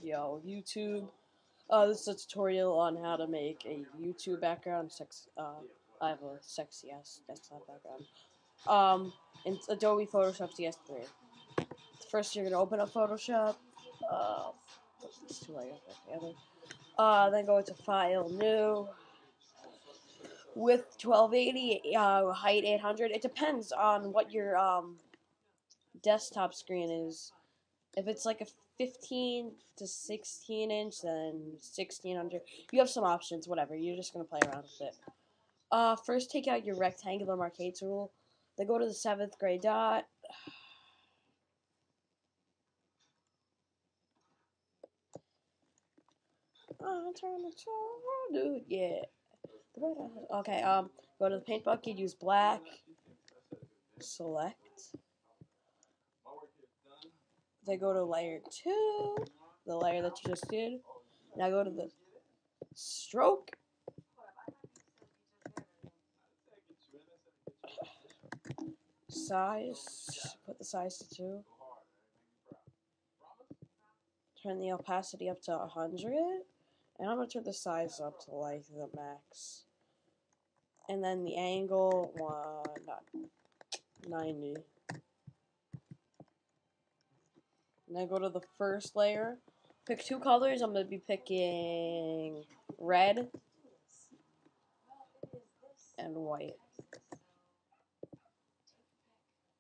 Yo, YouTube. This is a tutorial on how to make a YouTube background. I have a sexy ass desktop background. In Adobe Photoshop CS3. First, you're gonna open up Photoshop. Put these two layers back together. Then go into File, New. Width 1280, height 800. It depends on what your desktop screen is. If it's like a 15 to 16 inch, then 1600. You have some options, whatever. You're just gonna play around with it. First take out your rectangular marquee tool. Then go to the 7th gray dot. Dude, yeah. Okay, go to the paint bucket, use black. Select. Then go to layer 2, the layer that you just did. Now go to the stroke. Size, put the size to 2. Turn the opacity up to 100. And I'm going to turn the size up to like the max. And then the angle, 90. And then go to the first layer. Pick 2 colors. I'm going to be picking red and white.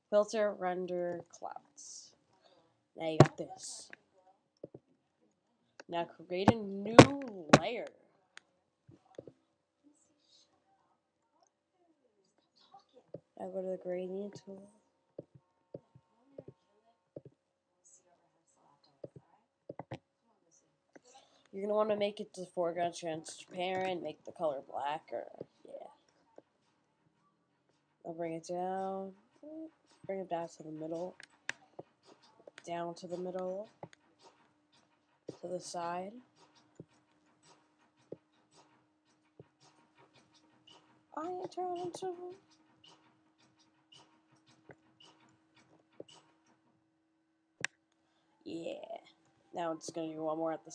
Filter, render, clouds. Now you got this. Now create a new layer. Now go to the gradient tool. You're going to want to make it the foreground transparent, make the color black, or, yeah. I'll bring it down to the middle, down to the middle, to the side. Yeah. Now it's going to do one more at the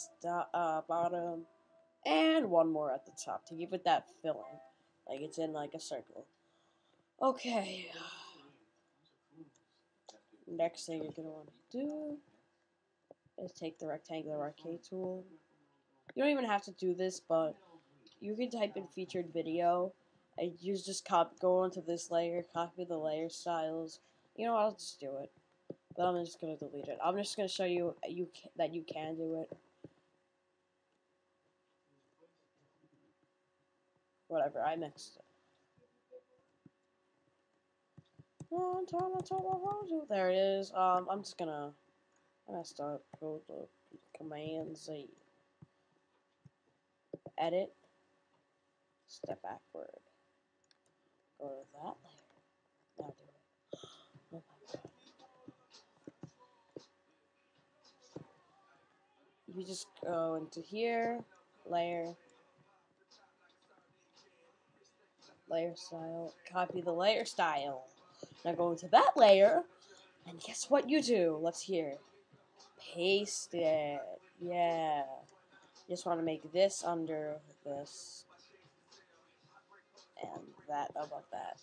bottom, and one more at the top to give it that filling, like it's in like a circle. Okay. Next thing you're going to want to do is take the rectangular arcade tool. You don't even have to do this, but you can type in featured video, and you just go into this layer, copy the layer styles. You know what, I'll just do it. But I'm just going to delete it. I'm just going to show you that you can do it. Whatever, I mixed it. There it is. I'm just gonna start. Go to Command Z. Edit. Step backward. Go to that layer. Now do it. Oh my god. You just go into here. Layer. Layer style. Copy the layer style. Now go into that layer. And guess what you do? Let's hear. Paste it. Yeah. You just want to make this under this. And that above that.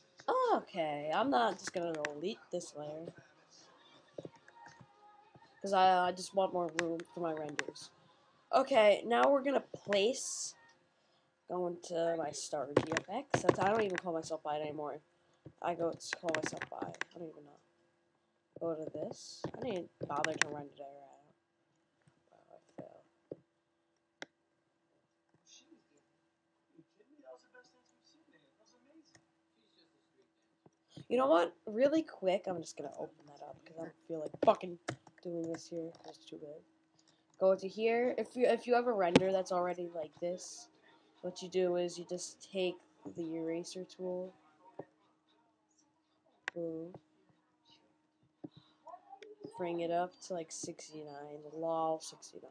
Okay, I'm not just gonna delete this layer. Because I just want more room for my renders. Okay, now we're gonna place. Go into my star GFX. I don't even call myself by anymore. I call myself by. I don't even know. Go to this. I didn't bother to render it out. Wow, I fail. You know what? Really quick, I'm just gonna open that up because I don't feel like fucking doing this here. That's too big. Go to here. If you have a render that's already like this, what you do is you just take the eraser tool. Boom. Bring it up to like 69. Lol 69.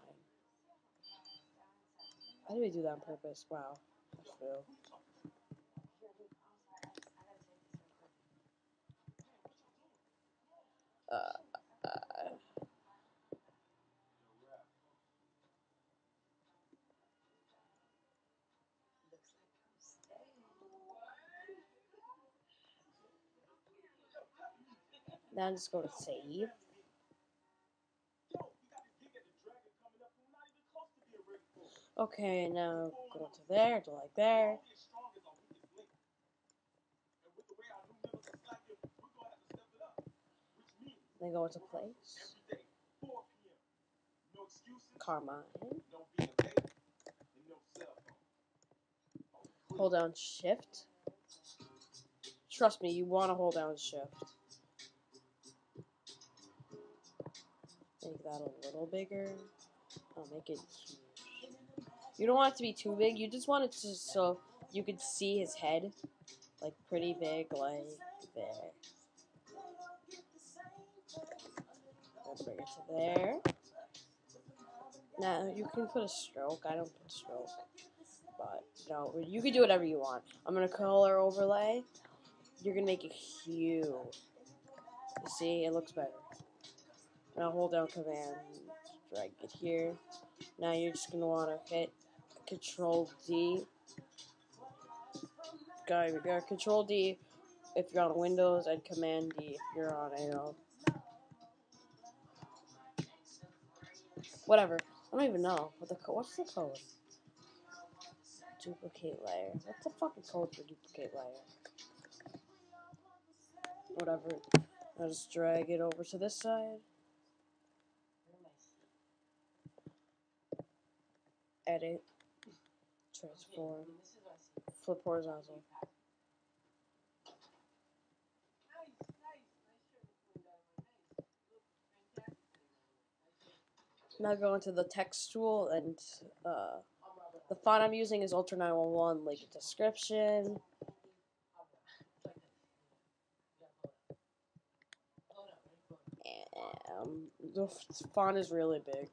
Why did we do that on purpose? Wow. I feel. Now just go to save. Okay, now go to there, to like there. Then go into place. Carmine. Hold down shift. Trust me, you want to hold down shift. Make that a little bigger. I'll make it huge. You don't want it to be too big. You just want it to so you could see his head, like pretty big, like there. I'll bring it to there. Now you can put a stroke. I don't put stroke, but no, you can do whatever you want. I'm gonna color overlay. You're gonna make it huge. You see, it looks better. Now hold down command, drag it here. Now you're just gonna wanna hit Control D. Control D if you're on Windows, and Command D if you're on whatever. I don't even know what the what's the code? Duplicate layer. What's the fucking code for duplicate layer? Whatever. I'll just drag it over to this side. Edit. Transform. Flip horizontal. Now go into the text tool, and the font I'm using is Ultra 911. Link in description. The font is really big.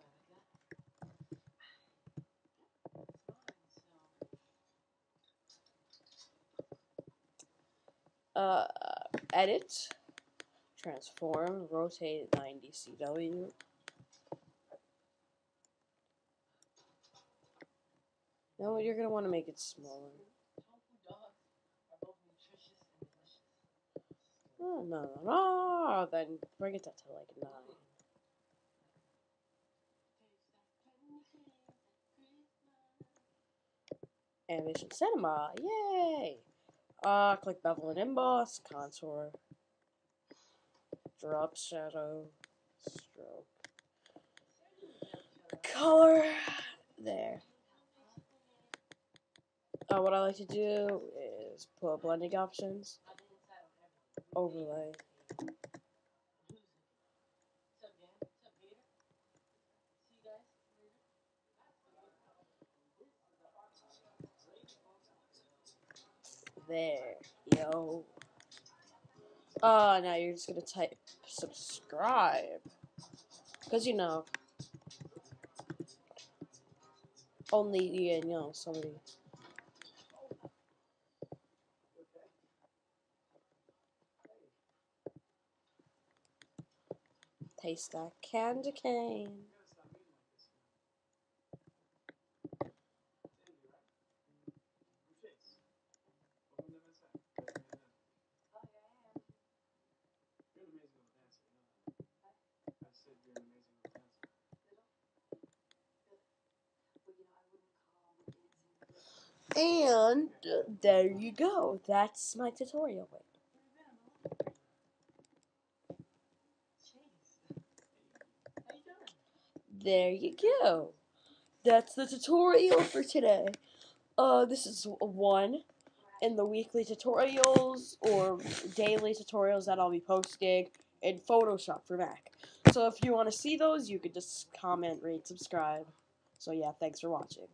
Edit, transform, rotate 90 CW. Now you're gonna want to make it smaller. Oh, no. Then bring it up to like 9. Animation Cinema, yay! Click bevel and emboss, contour, drop shadow, stroke, color, there. What I like to do is put blending options, overlay. There, yo. Now you're just gonna type subscribe. Because, only, somebody. Taste that candy cane. And there you go. That's my tutorial. There you go. That's the tutorial for today. This is one in the weekly tutorials or daily tutorials that I'll be posting in Photoshop for Mac. So if you want to see those, you could just comment, rate, subscribe. So yeah, thanks for watching.